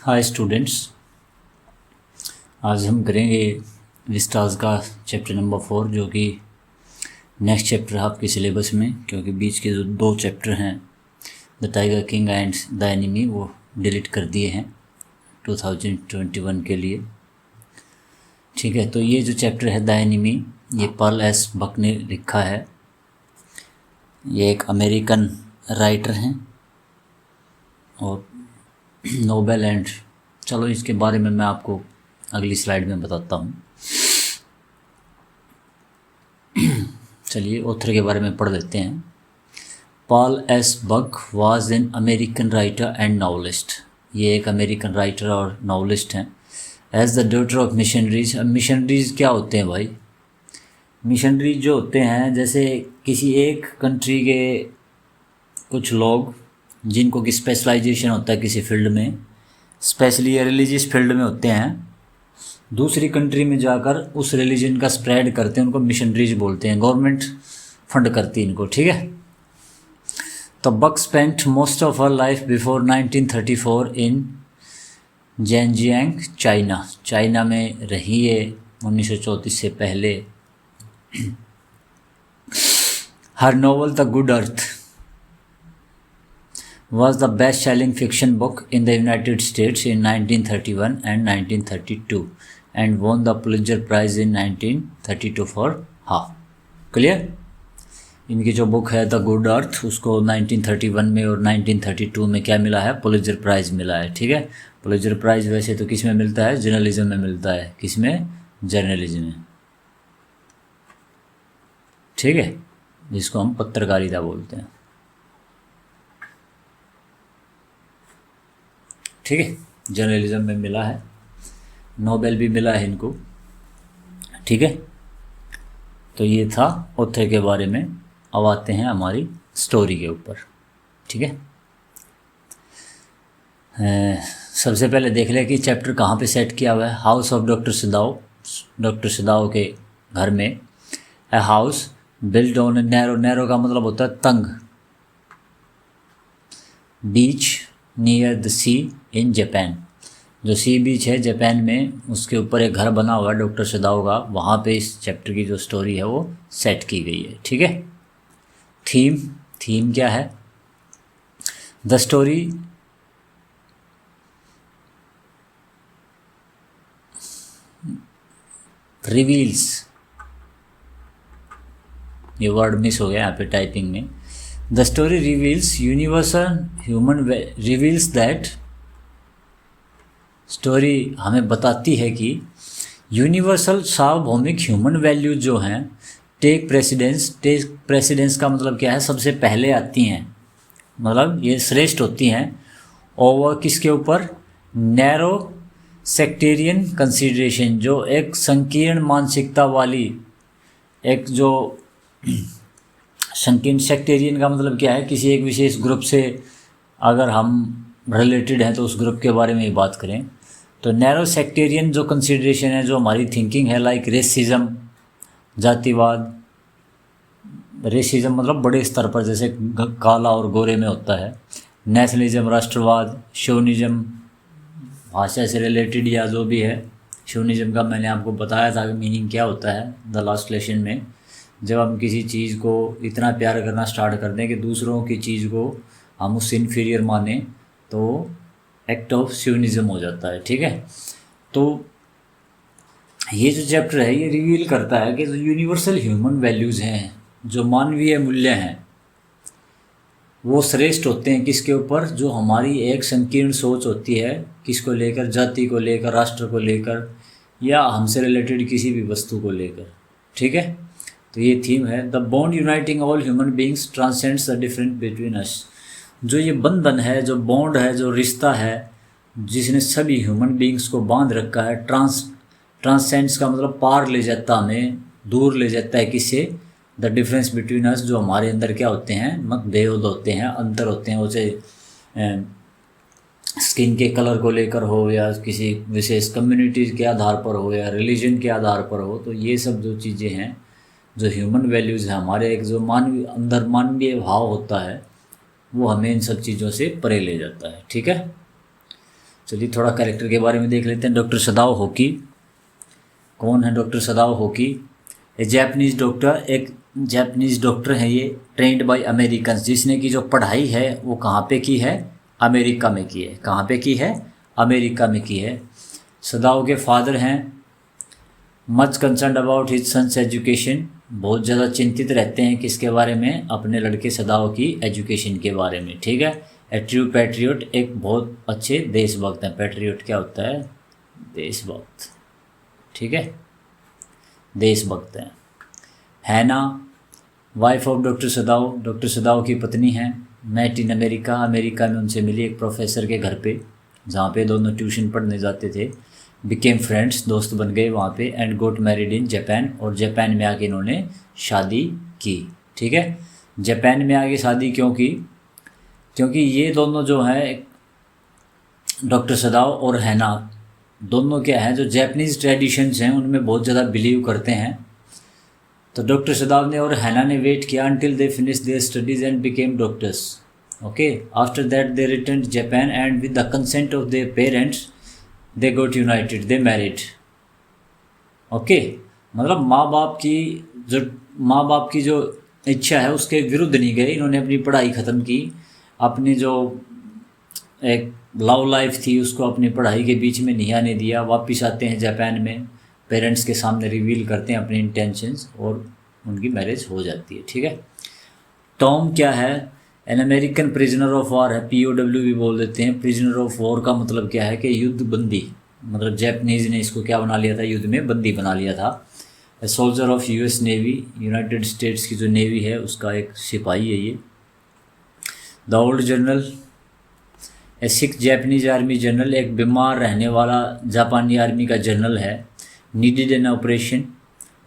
Hi students, आज हम करेंगे विस्टास का चैप्टर नंबर 4 जो कि नेक्स्ट चैप्टर है आपके सिलेबस में, क्योंकि बीच के जो 2 चैप्टर हैं the tiger king and the enemy वो डिलीट कर दिए हैं 2021 के लिए। ठीक है, तो ये जो चैप्टर है द एनिमी, ये पर्ल एस बक ने लिखा है। ये एक अमेरिकन राइटर हैं और नोबेल एंड चलो इसके बारे में मैं आपको अगली स्लाइड में बताता हूँ। चलिए ऑथर के बारे में पढ़ लेते हैं। Pearl S Buck was an American writer and novelist. ये एक अमेरिकन राइटर और नॉवलिस्ट हैं। As the daughter of missionaries. अब मिशनरीज क्या होते हैं भाई? मिशनरीज जो होते हैं, जैसे किसी एक कंट्री के कुछ लोग जिनको कि स्पेशलाइजेशन होता है किसी फील्ड में, स्पेशली रिलीजियस फील्ड में होते हैं, दूसरी कंट्री में जाकर उस रिलीजन का स्प्रेड करते हैं, उनको मिशनरीज बोलते हैं। गवर्नमेंट फंड करती है इनको। ठीक है, तो Buck spent most of her life before 1934 in Zhenjiang, China. China में रही है 1934 से पहले। Her novel the Good Earth was the best-selling fiction book in the United States in 1931 and 1932 and won the Pulitzer Prize in 1932 for Ha. Clear? इनकी जो book है the Good अर्थ, उसको 1931 में और 1932 में क्या मिला है? पुलित्जर प्राइज़ मिला है। ठीक है, पुलित्जर प्राइज़ वैसे तो किस में मिलता है? जर्नलिज्म में मिलता है। किस में? जर्नलिज्म में। ठीक है, जिसको हम पत्रकारिता बोलते हैं। ठीक है, जर्नलिज्म में मिला है। नोबेल भी मिला है इनको। ठीक है, तो ये था ऑथर के बारे में। अब आते हैं हमारी स्टोरी के ऊपर। ठीक है, सबसे पहले देख लें कि चैप्टर कहाँ पे सेट किया हुआ है। House of doctor Sadao. Doctor Sadao के घर में। A house build on a narrow. Narrow का मतलब होता है तंग। Beach near the sea in Japan. जो सी बीच है जापान में, उसके ऊपर एक घर बना हुआ है डॉक्टर सिदाओ का। वहाँ पे इस चैप्टर की जो स्टोरी है वो सेट की गई है। ठीक है, थीम क्या है? द स्टोरी रिवील्स, ये वर्ड मिस हो गया यहाँ पे टाइपिंग में। The story reveals universal human reveals that story हमें बताती है कि यूनिवर्सल सार्वभौमिक ह्यूमन वैल्यूज जो हैं टेक प्रेसिडेंस का मतलब क्या है? सबसे पहले आती हैं, मतलब ये श्रेष्ठ होती हैं ओवर किसके ऊपर? Narrow sectarian consideration. जो एक संकीर्ण मानसिकता वाली, एक जो संकीर्ण, सेक्टेरियन का मतलब क्या है? किसी एक विशेष ग्रुप से अगर हम रिलेटेड हैं तो उस ग्रुप के बारे में ही बात करें तो नैरो सेक्टेरियन जो कंसिडरेशन है, जो हमारी थिंकिंग है, लाइक रेसिज्म, जातिवाद। रेसिज्म मतलब बड़े स्तर पर, जैसे काला और गोरे में होता है। नेशनलिज्म, राष्ट्रवाद। शोनिज्म, भाषा से रिलेटेड या जो भी है। शोनिज्म का मैंने आपको बताया था कि मीनिंग क्या होता है द लास्ट लेसन में। जब हम किसी चीज़ को इतना प्यार करना स्टार्ट कर दें कि दूसरों की चीज़ को हम उससे इन्फीरियर माने, तो एक्ट ऑफ शोनिज्म हो जाता है। ठीक है, तो ये जो चैप्टर है ये रिवील करता है कि जो यूनिवर्सल ह्यूमन वैल्यूज़ हैं, जो मानवीय मूल्य हैं, वो श्रेष्ठ होते हैं किसके ऊपर? जो हमारी एक संकीर्ण सोच होती है, किसको लेकर? जाति को लेकर, राष्ट्र को लेकर, या हमसे रिलेटेड किसी भी वस्तु को लेकर। ठीक है, तो ये थीम है। The bond uniting all human beings transcends the difference between us. जो ये बंधन है, जो बॉन्ड है, जो रिश्ता है, जिसने सभी ह्यूमन बींग्स को बांध रखा है। ट्रांसेंड्स का मतलब पार ले जाता, हमें दूर ले जाता है। किससे? The difference between us. जो हमारे अंदर क्या होते हैं? मतभेद होते हैं, अंतर होते हैं, उसे स्किन के कलर को लेकर हो, या किसी विशेष कम्युनिटी के आधार पर हो, या रिलीजन के आधार पर हो। तो ये सब जो चीज़ें हैं, जो ह्यूमन वैल्यूज़ है हमारे, एक जो मानवीय अंदर मानवीय भाव होता है, वो हमें इन सब चीज़ों से परे ले जाता है। ठीक है, चलिए थोड़ा कैरेक्टर के बारे में देख लेते हैं। डॉक्टर सदाओ होकी, कौन है डॉक्टर सदाओ होकी? ए जैपनीज़ डॉक्टर, एक जैपनीज़ डॉक्टर है ये, ट्रेंड बाय अमेरिकन, जिसने की जो पढ़ाई है वो कहाँ पे की है? अमेरिका में की है। कहाँ पे की है? अमेरिका में की है। सदाओ के फादर हैं much concern about his son's education, बहुत ज़्यादा चिंतित रहते हैं किसके बारे में? अपने लड़के सदाओ की एजुकेशन के बारे में, ठीक है। ए ट्रू पैट्रियट, एक बहुत अच्छे देशभक्त हैं। पैट्रियट क्या होता है? देशभक्त, ठीक है, देशभक्त हैं। हैना, wife of doctor Sadao, doctor सदाओ की पत्नी हैं। मेट इन अमेरिका, अमेरिका में उनसे मिली एक प्रोफेसर के घर पे, जहाँ पे दोनों ट्यूशन पढ़ने जाते थे। बिकेम फ्रेंड्स, दोस्त बन गए वहाँ पे। And goat married in Japan, और जापान में आके इन्होंने शादी की, ठीक है। जापान में आके शादी क्यों की? क्योंकि ये दोनों जो हैं, डॉक्टर सदाओ और हैना, दोनों क्या है, जो जापानीज़ ट्रेडिशंस हैं उनमें बहुत ज़्यादा बिलीव करते हैं। तो डॉक्टर सदाओ ने और हैना ने वेट किया until they finished their studies and became doctors. Okay, after that they returned to Japan and with the consent of their parents they got united, they married. Okay, मतलब माँ बाप की जो इच्छा है उसके विरुद्ध नहीं गए, इन्होंने अपनी पढ़ाई ख़त्म की, अपनी जो एक लव लाइफ थी उसको अपनी पढ़ाई के बीच में नहीं आने दिया। वापस आते हैं जापान में, पेरेंट्स के सामने रिवील करते हैं अपने इंटेंशंस और उनकी मैरिज हो जाती है, ठीक है। टॉम क्या है? An American prisoner of war है, POW भी बोल देते हैं। प्रिजनर ऑफ वॉर का मतलब क्या है कि युद्ध बंदी, मतलब जापानीज़ ने इसको क्या बना लिया था? युद्ध में बंदी बना लिया था। A soldier of US navy, United states की जो नेवी है उसका एक सिपाही है ये। The old general, A sick Japanese army general, एक बीमार रहने वाला जापानी आर्मी का जनरल है। नीडेड एन ऑपरेशन,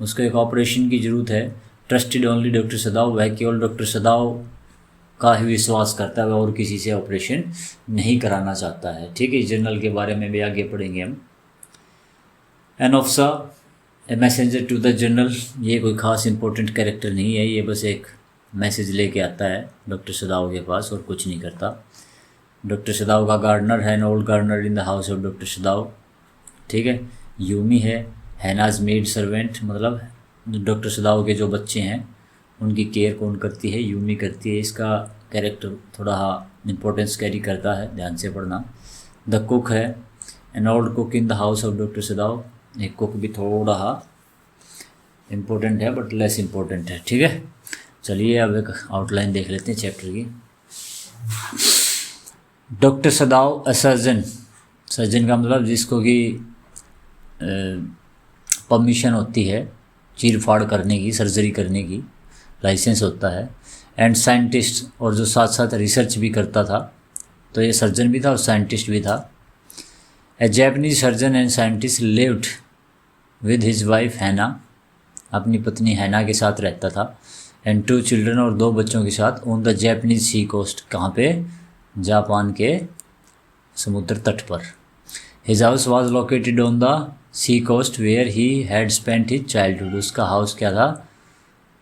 उसको एक ऑपरेशन की ज़रूरत है। ट्रस्टेड ओनली डॉक्टर सदाओ, वह केवल डॉक्टर सदाओ का ही विश्वास करता है, वह और किसी से ऑपरेशन नहीं कराना चाहता है, ठीक है। इस जनरल के बारे में भी आगे पढ़ेंगे हम। An officer, a messenger to the general, ये कोई ख़ास इंपॉर्टेंट कैरेक्टर नहीं है, ये बस एक मैसेज लेके आता है डॉक्टर सदाओ के पास और कुछ नहीं करता। डॉक्टर सदाओ का गार्डनर है, an old gardener in the house of doctor Sadao, ठीक है। यूमी है, हैनाज मेड सर्वेंट, मतलब डॉक्टर सदाओ के जो बच्चे हैं उनकी केयर कौन करती है? यूमी करती है। इसका कैरेक्टर थोड़ा इंपॉर्टेंस कैरी करता है, ध्यान से पढ़ना। द कुक है, an old cook in the house of doctor सदाओ, एक कुक भी थोड़ा इम्पोर्टेंट है बट लेस इम्पोर्टेंट है, ठीक है। चलिए अब एक आउटलाइन देख लेते हैं चैप्टर की। डॉक्टर सदाओ अ सर्जन, सर्जन का मतलब जिसको कि परमिशन होती है चीर फाड़ करने की, सर्जरी करने की लाइसेंस होता है। एंड साइंटिस्ट, और जो साथ साथ रिसर्च भी करता था, तो ये सर्जन भी था और साइंटिस्ट भी था। A Japanese surgeon and scientist lived with his wife Hana, अपनी पत्नी हैना के साथ रहता था। एंड 2 चिल्ड्रन, और 2 बच्चों के साथ। On the Japanese sea coast, कहाँ पे? जापान के समुद्र तट पर। His house was located on the sea coast where he had spent his childhood, उसका हाउस क्या था?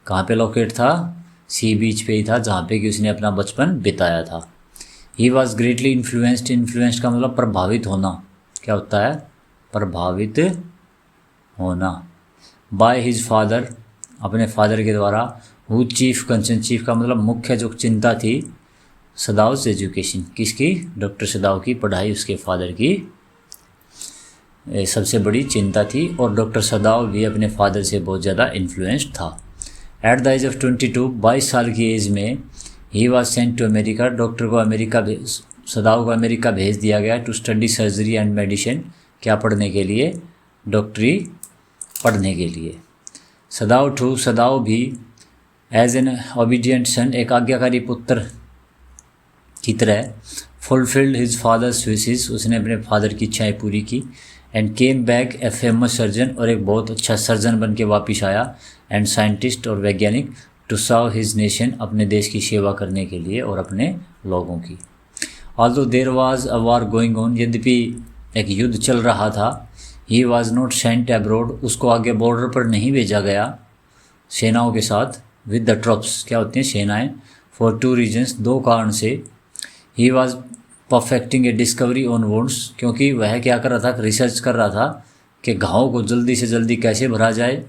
कहाँ पे लोकेट था? सी बीच पे ही था, जहाँ पे कि उसने अपना बचपन बिताया था। He was greatly influenced, influenced का मतलब प्रभावित होना, क्या होता है? प्रभावित होना। बाय हिज फादर, अपने फादर के द्वारा। हु चीफ कंसर्न, चीफ का मतलब मुख्य जो चिंता थी सदाओज एजुकेशन, किसकी? डॉक्टर सदाओ की पढ़ाई, उसके फादर की सबसे बड़ी चिंता थी। और डॉक्टर सदाओ भी अपने फादर से बहुत ज़्यादा इन्फ्लुएंस्ड था। एट द एज ऑफ 22, 22 साल की एज में, he was sent to America, doctor को सदाओ को अमेरिका भेज दिया गया to study surgery and medicine, क्या पढ़ने के लिए? डॉक्टरी पढ़ने के लिए। सदाओ भी एज एन ओबीडियंट सन, एक आज्ञाकारी पुत्र की तरह, फुलफिल्ड हिज फादर्स विशेस, उसने अपने फादर की इच्छाएं पूरी की। And came back a famous surgeon, और एक बहुत अच्छा सर्जन बन के वापिस आया। एंड साइंटिस्ट, और वैज्ञानिक, टू सर्व हिज नेशन, अपने देश की सेवा करने के लिए और अपने लोगों की। Although there was a war going on, यद्यपि एक युद्ध चल रहा था। He was not sent abroad, उसको आगे बॉर्डर पर नहीं भेजा गया सेनाओं के साथ। विद द ट्रॉप्स, क्या होती हैं? सेनाएं। फॉर 2 रीजन्स, 2 कारण से। He was perfecting A discovery on wounds, क्योंकि वह क्या कर रहा था, रिसर्च कर रहा था कि घाव को जल्दी से जल्दी कैसे भरा जाए।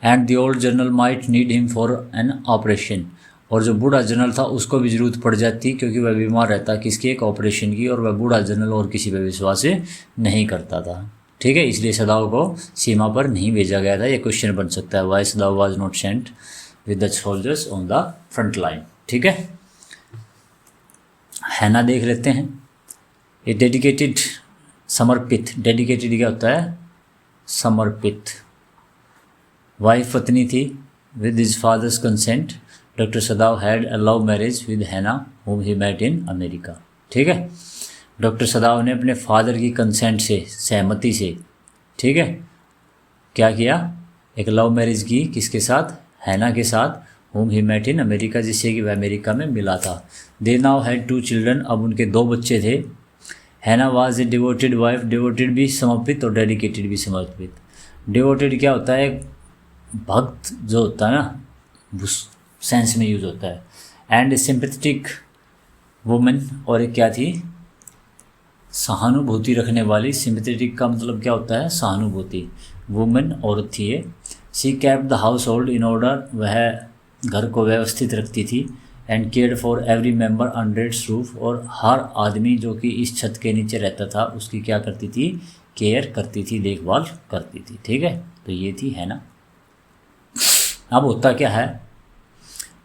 And the old general might need him for an operation, और जो बूढ़ा जनरल था उसको भी ज़रूरत पड़ जाती क्योंकि वह बीमार रहता किसकी, एक ऑपरेशन की, और वह बूढ़ा जनरल और किसी पर विश्वास नहीं करता था। ठीक है, इसलिए सदाव को सीमा पर नहीं भेजा गया था। ये क्वेश्चन बन सकता है, why Sadao was not sent with the soldiers on the front line. ठीक है, हैना देख लेते हैं। ये डेडिकेटेड, समर्पित, डेडिकेटेड क्या होता है, समर्पित। वाइफ पत्नी थी। With his father's consent doctor सदाव had a love marriage with हैना whom he met in America. ठीक है, डॉक्टर सदाव ने अपने फादर की कंसेंट से, सहमति से, ठीक है, क्या किया, एक लव मैरिज की, किसके साथ, हैना के साथ, whom he met in America, जिससे कि वह अमेरिका में मिला था। दे नाउ हैड 2 चिल्ड्रन, अब उनके 2 बच्चे थे। हैना was a devoted wife, devoted भी समर्पित और डेडिकेटेड भी समर्पित। डिवोटेड क्या होता है, भक्त जो होता है ना, उस सेंस में यूज होता है। एंड सिंपैथेटिक वुमेन, और एक क्या थी, सहानुभूति रखने वाली। सिंपैथेटिक का मतलब क्या होता है, सहानुभूति। वुमेन औरत थी ये। She kept the household in order, वह घर को व्यवस्थित रखती थी। And cared for every member under its roof, और हर आदमी जो कि इस छत के नीचे रहता था उसकी क्या करती थी, केयर करती थी, देखभाल करती थी। ठीक है, तो ये थी हैना। अब होता क्या है,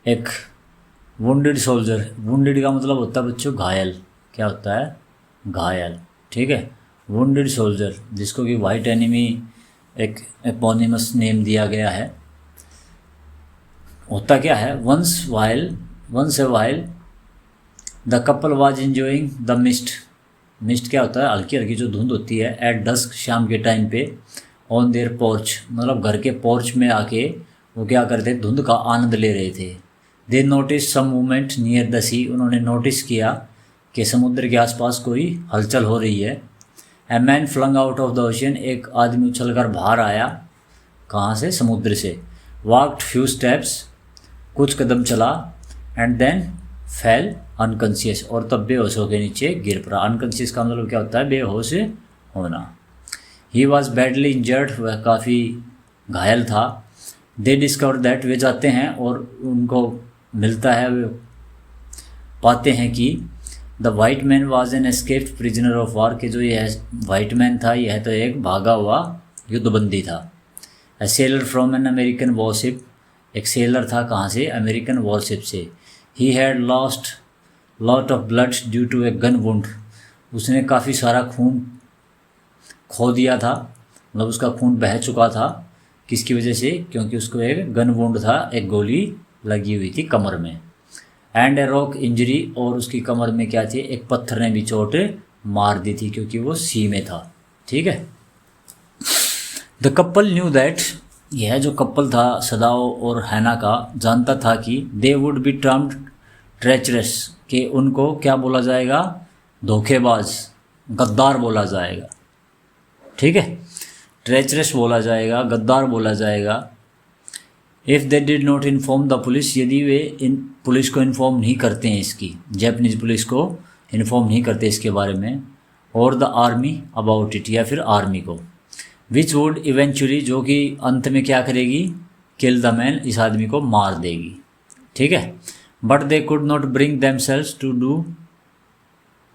एक वुंडेड सोल्जर, वुंडेड का मतलब होता है बच्चों घायल, क्या होता है, घायल। ठीक है, वुंडेड सोल्जर, जिसको कि वाइट एनिमी एक एपोनिमस नेम दिया गया है। होता क्या है, once a while the couple was enjoying the mist. Mist क्या होता है, हल्की हल्की जो धुंध होती है, एट डस्क, शाम के टाइम पे, ऑन देयर पोर्च, मतलब घर के पोर्च में आके वो क्या करते, धुंध का आनंद ले रहे थे। They notice some movement near the sea, उन्होंने नोटिस किया कि समुद्र के आसपास कोई हलचल हो रही है। A man flung out of the ocean, एक आदमी उछलकर बाहर आया, कहाँ से, समुद्र से। वॉकड फ्यू स्टेप्स, कुछ कदम चला। एंड देन फेल अनकॉन्शियस, और तब बेहोश होकर नीचे गिर पड़ा। अनकॉन्शियस का मतलब क्या होता है, बेहोश होना। ही वॉज बैडली इंजर्ड, वह काफ़ी घायल था। दे डिस्कवर दैट, वे जाते हैं और उनको मिलता है, वे पाते हैं कि the white man was an escaped prisoner of war, के जो यह वाइट मैन था यह तो एक भागा हुआ युद्धबंदी था। A sailor from an American warship, एक सेलर था कहाँ से, अमेरिकन वॉरशिप से। He had lost lot of blood due to a gun wound, उसने काफ़ी सारा खून खो दिया था, मतलब उसका खून बह चुका था, किसकी वजह से, क्योंकि उसको एक गन वुंड था, एक गोली लगी हुई थी कमर में। एंड ए रॉक इंजरी, और उसकी कमर में क्या थी, एक पत्थर ने भी चोट मार दी थी क्योंकि वो सी में था। ठीक है, द कपल न्यू दैट, यह जो कपल था सदाव और हैना का, जानता था कि they would be termed treacherous, कि उनको क्या बोला जाएगा, धोखेबाज, गद्दार बोला जाएगा। ठीक है, ट्रेचरस बोला जाएगा, गद्दार बोला जाएगा। If they did not inform the police, यदि वे इन पुलिस को इन्फॉर्म नहीं करते हैं, इसकी जैपनीज पुलिस को इन्फॉर्म नहीं करते इसके बारे में, और द आर्मी अबाउट इट, या फिर आर्मी को, विच वुड इवेंचुअली, जो कि अंत में क्या करेगी, किल द मैन, इस आदमी को मार देगी। ठीक है, but they could not bring themselves to do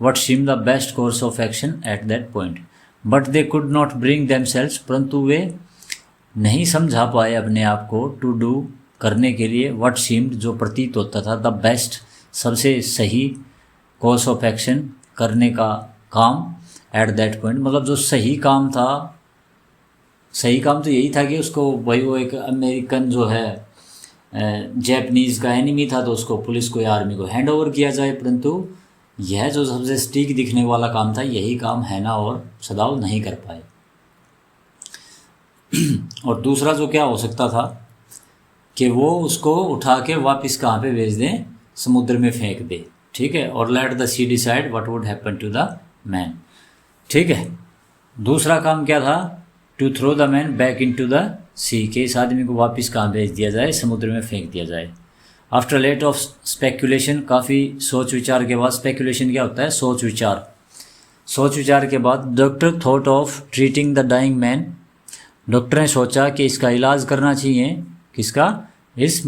what seem the best course of action at that point. But they could not bring themselves, परंतु वे नहीं समझा पाए अपने आप को, टू डू, करने के लिए, व्हाट सीम्ड, जो प्रतीत होता था, द बेस्ट, सबसे सही, कोर्स ऑफ एक्शन, करने का काम, एट दैट पॉइंट, मतलब जो सही काम था, सही काम तो यही था कि उसको, भाई वो एक अमेरिकन जो है जैपनीज़ का एनिमी था, तो उसको पुलिस को या आर्मी को हैंड ओवर किया जाए। परंतु यह जो सबसे स्टीक दिखने वाला काम था, यही काम हैना और सदाव नहीं कर पाए। और दूसरा जो क्या हो सकता था कि वो उसको उठा के वापस कहाँ पे भेज दें, समुद्र में फेंक दे। ठीक है, और let the sea decide what would happen to the man. ठीक है, दूसरा काम क्या था, to throw the man back into the sea, के इस आदमी को वापस कहाँ भेज दिया जाए, समुद्र में फेंक दिया जाए। आफ्टर लेट ऑफ स्पेकुलेशन, काफ़ी सोच विचार के बाद, स्पेकुलेशन क्या होता है, सोच विचार, सोच विचार के बाद doctor thought of treating the dying man, doctor ने सोचा कि इसका इलाज करना चाहिए, किसका, इस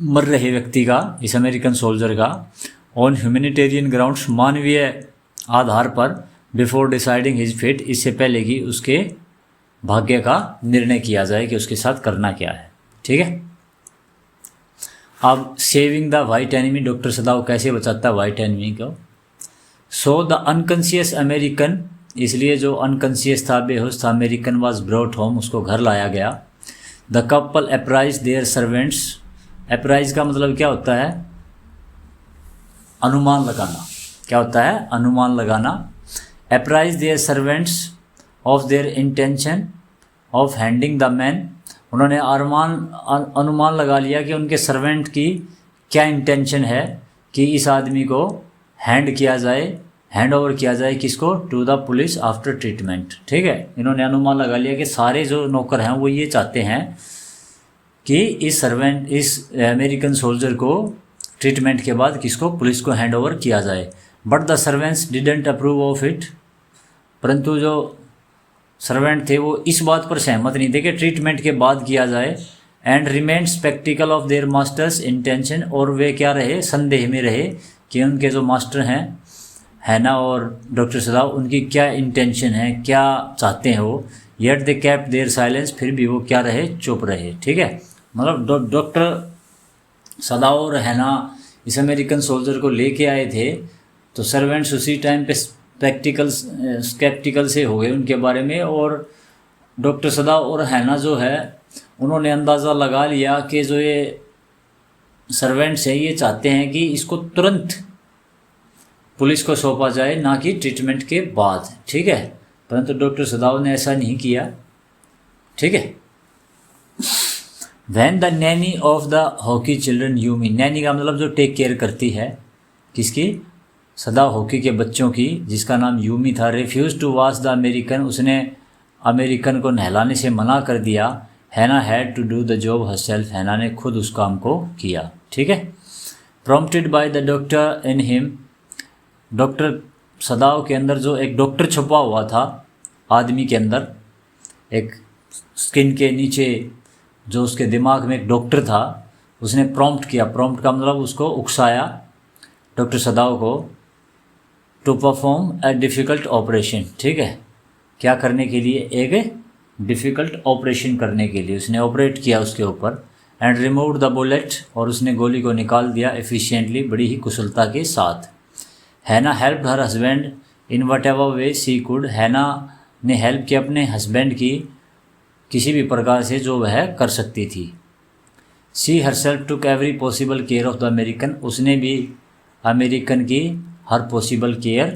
मर रहे व्यक्ति का, इस अमेरिकन सोल्जर का, ऑन ह्यूमैनिटेरियन ग्राउंड्स, मानवीय आधार पर, बिफोर डिसाइडिंग हिज फेट, इससे पहले कि उसके भाग्य का निर्णय किया जाए कि उसके साथ करना क्या है। ठीक है। अब saving the white enemy, doctor सदाव कैसे बचाता है वाइट एनिमी को। सो द अनकॉन्शियस अमेरिकन, इसलिए जो अनकॉन्शियस था, बेहोश था, अमेरिकन वाज ब्रॉट होम, उसको घर लाया गया। The couple apprise their servants, apprise का मतलब क्या होता है, अनुमान लगाना, क्या होता है, अनुमान लगाना। Apprise their servants of their intention of handing the man, उन्होंने अनुमान लगा लिया कि उनके सर्वेंट की क्या इंटेंशन है कि इस आदमी को हैंड किया जाए, हैंड ओवर किया जाए, किसको, to the police after treatment. ठीक है, इन्होंने अनुमान लगा लिया कि सारे जो नौकर हैं वो ये चाहते हैं कि इस सर्वेंट, इस अमेरिकन सोल्जर को ट्रीटमेंट के बाद किसको, पुलिस को हैंड ओवर किया जाए। But the servants didn't approve of it, परंतु जो सर्वेंट थे वो इस बात पर सहमत नहीं थे कि ट्रीटमेंट के बाद किया जाए। And remained spectacle of their masters intention, और वे क्या रहे, संदेह में रहे कि उनके जो मास्टर हैं हैना और डॉक्टर सदाव, उनकी क्या इंटेंशन है, क्या चाहते हैं वो। Yet they kept their silence, फिर भी वो क्या रहे, चुप रहे। ठीक है, मतलब डॉक्टर सदाव और हैना इस अमेरिकन सोल्जर को लेके आए थे, तो सर्वेंट्स उसी टाइम पे स्केप्टिकल से हो गए उनके बारे में, और डॉक्टर सदाव और हैना जो है उन्होंने अंदाज़ा लगा लिया कि जो ये सर्वेंट्स हैं ये चाहते हैं कि इसको तुरंत पुलिस को सौंपा जाए, ना कि ट्रीटमेंट के बाद। ठीक है, परंतु डॉक्टर सदाव ने ऐसा नहीं किया। ठीक है। When the Naini of the hockey children Yumi, Naini का मतलब जो टेक केयर करती है, किसकी, सदाव हॉकी के बच्चों की, जिसका नाम यूमी था, refuse to wash the American, उसने अमेरिकन को नहलाने से मना कर दिया। Hana had to do the job herself, Hana ने खुद उस काम को किया। ठीक है। Prompted by the doctor in him, doctor Sadao के अंदर जो एक डॉक्टर छुपा हुआ था आदमी के अंदर, एक स्किन के नीचे जो उसके दिमाग में एक डॉक्टर था, उसने प्रॉम्प्ट किया, प्रॉम्प्ट का मतलब उसको उकसाया डॉक्टर सदाव को, to perform a difficult operation. ठीक है, क्या करने के लिए, एक डिफ़िकल्ट ऑपरेशन करने के लिए उसने ऑपरेट किया उसके ऊपर। एंड रिमूव द बुलेट, और उसने गोली को निकाल दिया एफिशिएंटली, बड़ी ही कुशलता के साथ। Hana help her husband in what ever way she could, Hana ने हेल्प किया अपने हस्बैंड की किसी भी प्रकार से जो वह कर सकती थी। She herself took every possible care of the American, उसने भी अमेरिकन की हर पॉसिबल केयर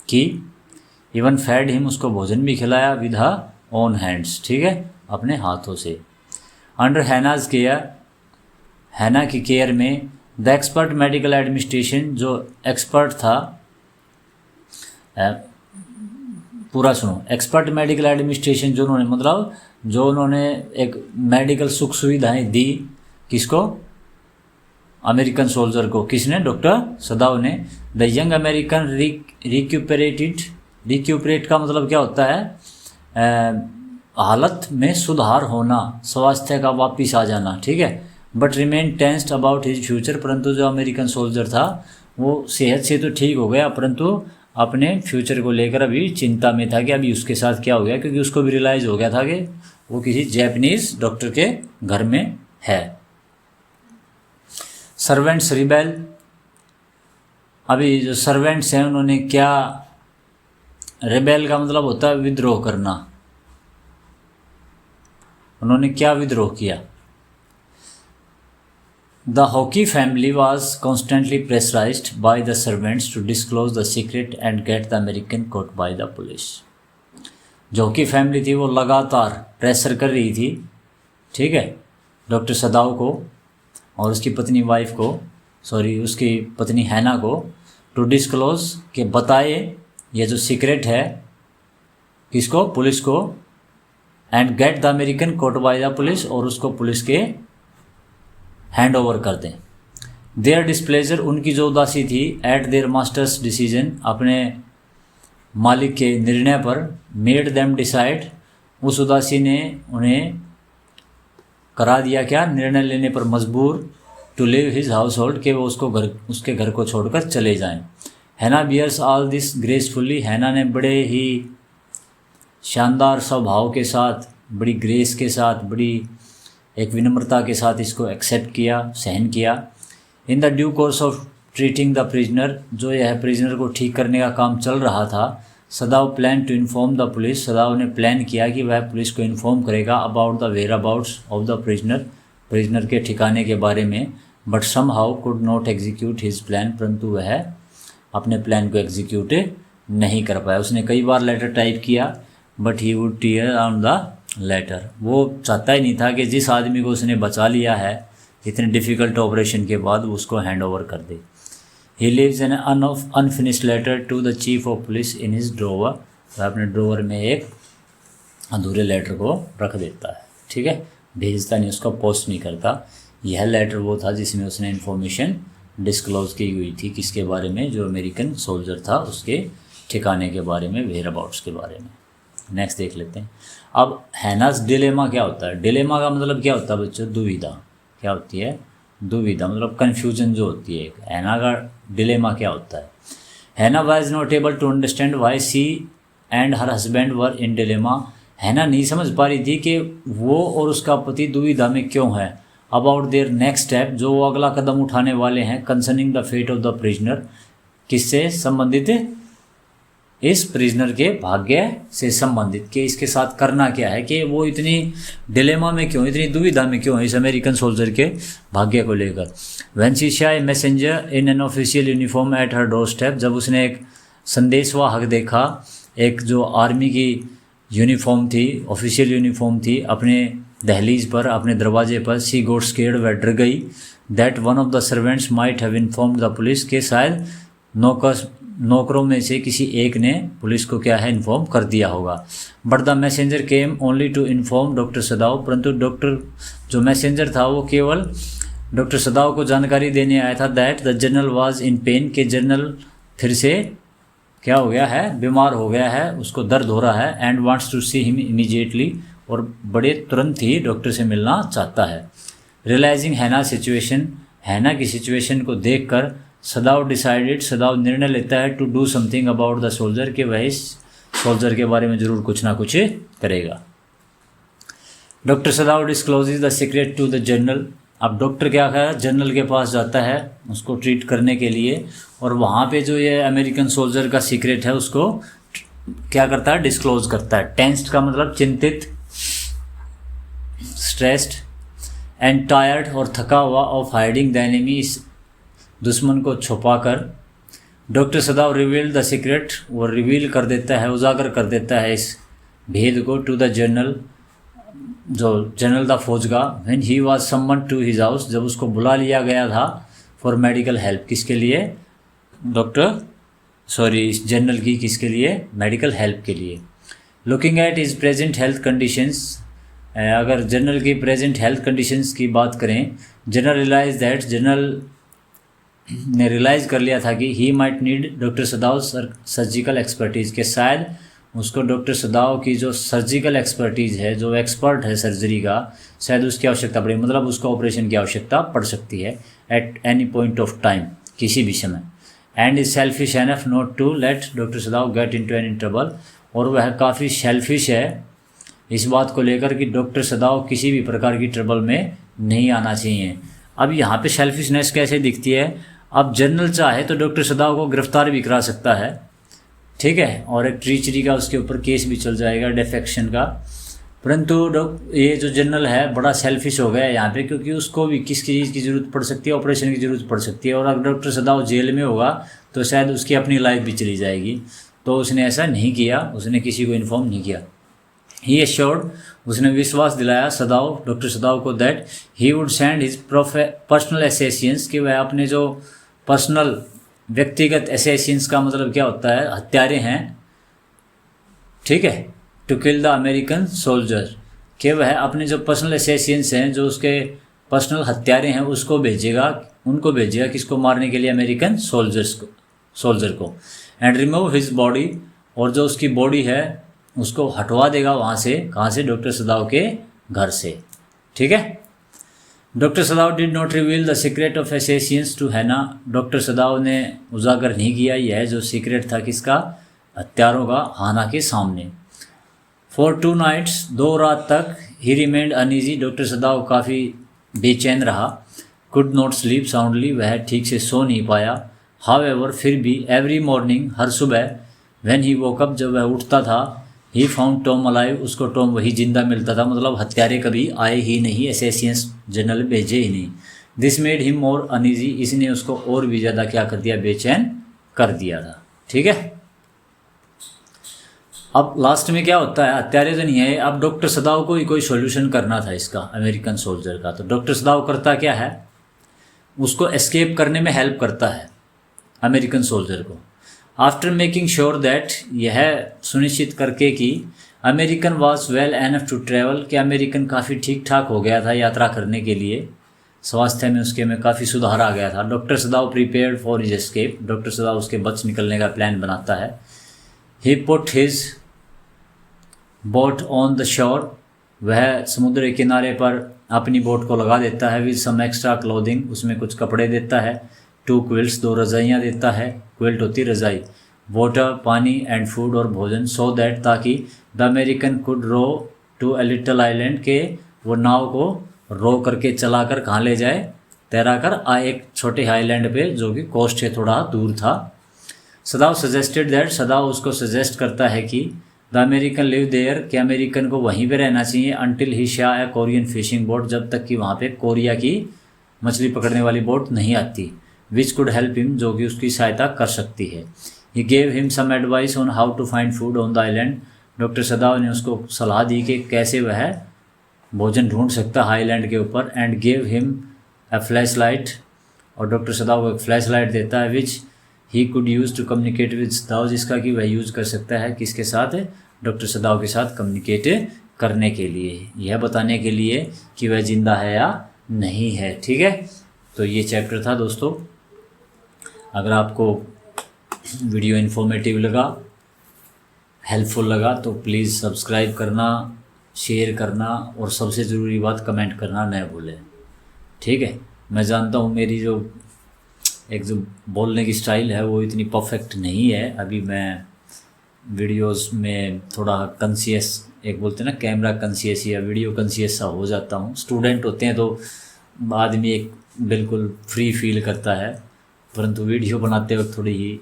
की। इवन फैड हिम, उसको भोजन भी खिलाया, विद हर ओन हैंड्स। ठीक है, अपने हाथों से। अंडर हैनाज केयर, हैना की केयर में, द एक्सपर्ट मेडिकल एडमिनिस्ट्रेशन, जो एक्सपर्ट था, पूरा सुनो, एक्सपर्ट मेडिकल एडमिनिस्ट्रेशन जो उन्होंने, मतलब जो उन्होंने एक मेडिकल सुख सुविधाएं दी, किसको, अमेरिकन सोल्जर को, किसने, डॉक्टर सदाव ने। द यंग अमेरिकन रिक्यूपरेटेड, रिक्यूपरेट का मतलब क्या होता है, हालत में सुधार होना, स्वास्थ्य का वापिस आ जाना। ठीक है। But remain tensed about his future, परंतु जो अमेरिकन सोल्जर था वो सेहत से तो ठीक हो गया, परंतु अपने फ्यूचर को लेकर अभी चिंता में था कि अभी उसके साथ क्या हो गया, क्योंकि उसको भी रियलाइज़ हो गया था कि वो किसी जैपनीज़ डॉक्टर के घर में है। सर्वेंट्स रिबेल, अभी जो सर्वेंट्स हैं उन्होंने क्या, रिबेल का मतलब होता है विद्रोह करना, उन्होंने क्या विद्रोह किया। The Hoki family was constantly pressurised by the servants to disclose the secret and get the American caught by the police, जो हॉकी फैमिली थी वो लगातार प्रेशर कर रही थी। ठीक है, डॉक्टर सदाव को और उसकी पत्नी वाइफ को, सॉरी उसकी पत्नी हैना को, टू डिस्क्लोज, के बताए ये जो सीक्रेट है, किसको, पुलिस को। And get the American caught by the police, और उसको पुलिस के हैंड ओवर कर दें। देयर डिस्प्लेजर, उनकी जो उदासी थी, एट देयर मास्टर्स डिसीजन, अपने मालिक के निर्णय पर, मेड देम डिसाइड, उस उदासी ने उन्हें करा दिया क्या, निर्णय लेने पर मजबूर, to leave his household, कि वो उसके घर को छोड़कर चले जाएं। हैना बियर्स ऑल दिस ग्रेसफुली, हैना ने बड़े ही शानदार स्वभाव के साथ, बड़ी ग्रेस के साथ, बड़ी एक विनम्रता के साथ इसको एक्सेप्ट किया, सहन किया। In the due course of treating the prisoner, जो यह प्रिजनर को ठीक करने का काम चल रहा था, Sadao plan to inform the police, Sadao ने प्लान किया कि वह पुलिस को इन्फॉर्म करेगा about the whereabouts of the prisoner, prisoner के ठिकाने के बारे में। But somehow could not execute his plan, परंतु वह अपने प्लान को एग्जीक्यूट नहीं कर पाया। उसने कई बार लेटर टाइप किया, but he would tear on the letter, वो चाहता ही नहीं था कि जिस आदमी को उसने बचा लिया है इतने डिफ़िकल्ट ऑपरेशन के बाद वो उसको हैंड ओवर कर दे। He leaves an unfinished letter to the chief of police in his drawer, वह अपने ड्रोवर में एक अधूरे लेटर को रख देता है, ठीक है, भेजता नहीं, उसको पोस्ट नहीं करता। यह लेटर वो था जिसमें उसने इन्फॉर्मेशन डिस्क्लोज की हुई थी, किसके बारे में, जो अमेरिकन सोल्जर था उसके ठिकाने के बारे में, वेयर अबाउट्स के बारे में। नेक्स्ट देख लेते हैं। अब हैनास डिलेमा क्या होता है, डिलेमा का मतलब क्या होता है बच्चों, दुविधा, क्या होती है, दुविधा मतलब कन्फ्यूजन जो होती है। हैना का डिलेमा क्या होता है, Hana was not able to understand why she and her husband were in dilemma, Hana नहीं समझ पा रही थी कि वो और उसका पति दुविधा में क्यों है। अबाउट देयर नेक्स्ट स्टेप, जो वो अगला कदम उठाने वाले हैं, concerning the fate of the prisoner, किससे संबंधित, इस प्रिजनर के भाग्य से संबंधित, कि इसके साथ करना क्या है, कि वो इतनी डिलेमा में क्यों, इतनी दुविधा में क्यों है इस अमेरिकन सोल्जर के भाग्य को लेकर। When she saw a messenger in an official uniform at her door step, जब उसने एक संदेशवाहक देखा, एक जो आर्मी की यूनिफॉर्म थी, ऑफिशियल यूनिफॉर्म थी, अपने दहलीज पर, अपने दरवाजे पर, शी गोट स्केर्ड, वह डर गई, that one of the servants might have informed the police, के शायद नौकरों में से किसी एक ने पुलिस को क्या है, इन्फॉर्म कर दिया होगा। But the messenger came only to inform doctor Sadao, परंतु डॉक्टर जो मैसेंजर था वो केवल डॉक्टर सदाव को जानकारी देने आया था, that the general was in pen, के जनरल फिर से क्या हो गया है, बीमार हो गया है, उसको दर्द हो रहा है, and wants to see him immediately, और बड़े तुरंत ही डॉक्टर से मिलना चाहता है। रियलाइजिंग हैना सिचुएशन, हैना की सिचुएशन को देखकर सदाव डिसाइडेड, सदाव निर्णय लेता है, to do something about the soldier, कि वह इस सोल्जर के बारे में ज़रूर कुछ ना कुछ करेगा। Doctor Sadao discloses the secret to the general, अब डॉक्टर क्या है, जनरल के पास जाता है उसको ट्रीट करने के लिए, और वहाँ पे जो ये अमेरिकन सोल्जर का सीक्रेट है उसको क्या करता है, डिस्क्लोज करता है। टेंस्ड का मतलब चिंतित, स्ट्रेस्ड, एंड टायर्ड और थका हुआ, ऑफ हाइडिंग द एनिमी, इस दुश्मन को छुपाकर। डॉक्टर सदाव रिवील्ड द सीक्रेट, वो रिवील कर देता है, उजागर कर देता है इस भेद को, टू द जनरल, जो जनरल द फौज का। When he was summoned to his house, जब उसको बुला लिया गया था, फॉर मेडिकल हेल्प, किसके लिए, इस जनरल की किसके लिए, मेडिकल हेल्प के लिए। Looking at his present health conditions, अगर जनरल की प्रेजेंट हेल्थ कंडीशंस की बात करें, जनरल रियलाइज दैट, जनरल ने रियलाइज़ कर लिया था कि he might need doctor सदाव surgical expertise, के शायद उसको डॉक्टर सदाव की जो सर्जिकल एक्सपर्टीज़ है, जो एक्सपर्ट है सर्जरी का, शायद उसकी आवश्यकता पड़े, मतलब उसको ऑपरेशन की आवश्यकता पड़ सकती है, at any point of time, किसी भी समय। And is selfish enough not to let doctor Sadao get into any trouble, और वह काफ़ी सेल्फिश है इस बात को लेकर कि डॉक्टर सदाव किसी भी प्रकार की ट्रबल में नहीं आना चाहिए। अब यहाँ पे सेल्फिशनेस कैसे दिखती है, अब जनरल चाहे तो डॉक्टर सदाव को गिरफ्तार भी करा सकता है, ठीक है, और एक ट्रीचरी का उसके ऊपर केस भी चल जाएगा, डिफेक्शन का, परंतु ये जो जनरल है बड़ा सेल्फिश हो गया है यहाँ पे, क्योंकि उसको भी किस चीज़ की ज़रूरत पड़ सकती है, ऑपरेशन की ज़रूरत पड़ सकती है, और अगर डॉक्टर सदाव जेल में होगा तो शायद उसकी अपनी लाइफ भी चली जाएगी, तो उसने ऐसा नहीं किया, उसने किसी को इन्फॉर्म नहीं किया। ही एश्योर्ड, उसने विश्वास दिलाया सदाव, डॉक्टर सदाव को, that he would send his personal Assassin's, कि वह अपने जो पर्सनल व्यक्तिगत असैसिन्स का मतलब क्या होता है, हत्यारे हैं, ठीक है, to kill the American soldier, कि वह अपने जो पर्सनल असैसिन्स हैं, जो उसके पर्सनल हत्यारे हैं उसको भेजेगा, उनको भेजेगा किसको मारने के लिए, अमेरिकन सोल्जर को। एंड रिमूव हिज बॉडी, और जो उसकी बॉडी है उसको हटवा देगा वहाँ से, कहाँ से, डॉक्टर सदाव के घर से। ठीक है। Doctor Sadao did not reveal the secret of assassins to Hana, doctor Sadao ने उजागर नहीं किया यह जो सीक्रेट था किसका, हत्यारों का, हाना के सामने। फॉर 2 नाइट्स, 2 रात तक, ही रिमेंड अनईजी, डॉक्टर सदाव काफ़ी बेचैन रहा। कुड नॉट स्लीप साउंडली, वह ठीक से सो नहीं पाया। हाउएवर, फिर भी, एवरी मॉर्निंग, हर सुबह, व्हेन ही वोकअप, जब वह उठता था, ही फाउंड टॉम अलाइव, उसको टॉम वही जिंदा मिलता था, मतलब हत्यारे कभी आए ही नहीं, असैसिन्स जनरल भेजे ही नहीं। This made him more uneasy, इसने उसको और भी ज़्यादा क्या कर दिया, बेचैन कर दिया था। ठीक है। अब लास्ट में क्या होता है, हत्यारे तो नहीं है, अब डॉक्टर सदाव को ही कोई सॉल्यूशन करना था इसका, अमेरिकन सोल्जर का। तो डॉक्टर सदाव करता क्या है, उसको एस्केप करने में हेल्प करता है अमेरिकन सोल्जर को। आफ्टर मेकिंग श्योर दैट, यह सुनिश्चित करके कि American was well enough to travel, कि अमेरिकन काफ़ी ठीक ठाक हो गया था यात्रा करने के लिए, स्वास्थ्य में उसके में काफ़ी सुधार आ गया था। Doctor Sadao prepared for his escape, doctor Sadao उसके बच निकलने का प्लान बनाता है। He put his boat on the shore, वह समुद्र के किनारे पर अपनी बोट को लगा देता है। विद सम एक्स्ट्रा क्लोथिंग, उसमें कुछ कपड़े देता है। 2 क्विल्ट्स, 2 रजाइयाँ देता है, क्विल्ट होती रजाई। वाटर, पानी, एंड फूड, और भोजन। सो दैट, ताकि the American could row to a little island, के वो नाव को रो करके चला कर कहाँ ले जाए, तैरा कर एक छोटे आइलैंड पे जो कि कोस्ट से थोड़ा दूर था। सदाव सजेस्टेड दैट, सदाव उसको सजेस्ट करता है कि द अमेरिकन लिव देयर, कि अमेरिकन को वहीं पे रहना चाहिए। अनटिल ही शा ए कोरियन फिशिंग बोट, जब तक कि वहाँ पे कोरिया की मछली पकड़ने वाली बोट नहीं आती। विच कुड हेल्प हिम, जो कि उसकी सहायता कर सकती है। He gave him some advice on how to find food on the island, doctor Sadao ने उसको सलाह दी कि कैसे वह भोजन ढूंढ सकता है आइलैंड के ऊपर। And gave him a flash light, और डॉक्टर सदाव को एक फ्लैश लाइट देता है। Which he could use to communicate with Sadao, जिसका कि वह यूज़ कर सकता है किसके साथ, डॉक्टर सदाव के साथ कम्युनिकेट करने के लिए, यह बताने के लिए कि वह जिंदा है या नहीं है। ठीक है। तो ये चैप्टर था दोस्तों। अगर आपको वीडियो इन्फॉर्मेटिव लगा, हेल्पफुल लगा, तो प्लीज़ सब्सक्राइब करना, शेयर करना, और सबसे ज़रूरी बात कमेंट करना न भूलें। ठीक है। मैं जानता हूँ मेरी जो बोलने की स्टाइल है वो इतनी परफेक्ट नहीं है, अभी मैं वीडियोस में थोड़ा कंसियस, एक बोलते हैं ना कैमरा कंसियस या वीडियो कंसियस सा हो जाता हूँ। स्टूडेंट होते हैं तो आदमी एक बिल्कुल फ्री फील करता है, परंतु वीडियो बनाते वक्त थोड़ी ही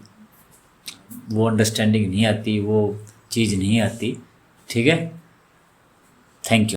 वो अंडरस्टैंडिंग नहीं आती, वो चीज़ नहीं आती। ठीक है। Thank you.